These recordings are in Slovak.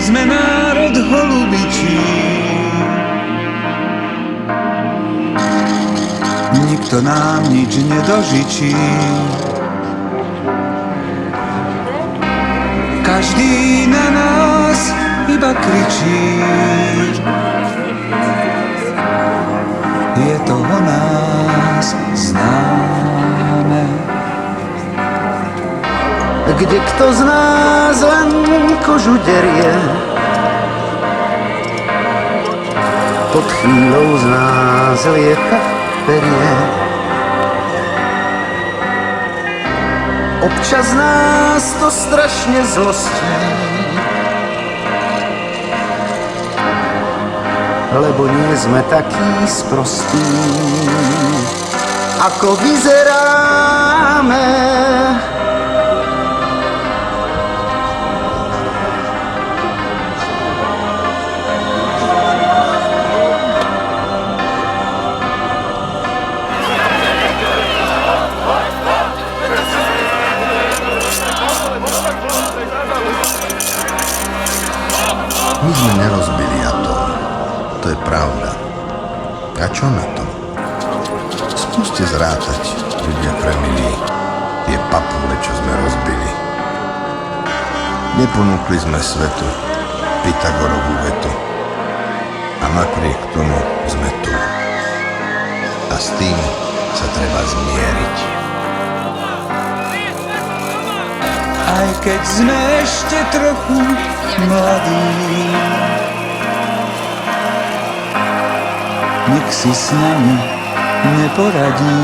sme národ holubičí. Nikto nám nič nedožičí. Každý na nás iba kričí. Je to o nás známe. Kde kto z nás len kožu derie, pod chvíľou z nás lieta perie. Občas nás to strašne zlostí, lebo nie sme takí sprostí, ako vyzeráme. My sme nerozbili atóm, to je pravda. A čo na tom? Skúste zrátať, ľudia premilí, tie papule, čo sme rozbili. Neponúkli sme svetu Pythagorovú vetu. A napriek tomu sme tu. A s tým sa treba zmieriť. Aj keď sme ešte trochu mladí, nik si s nami neporadí.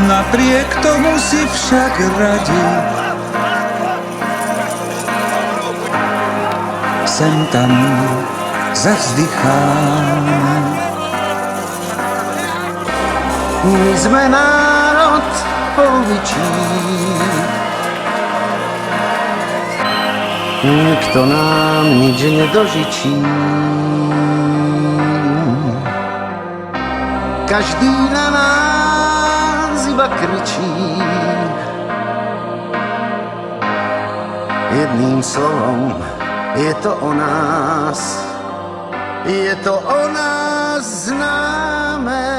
Napriek tomu si však radi sem tam zavzdycháme. My sme národ holubičí, nikto nám nič nedožičí. Každý na nás iba kričí. Jedným slovom, je to o nás, je to o nás známe.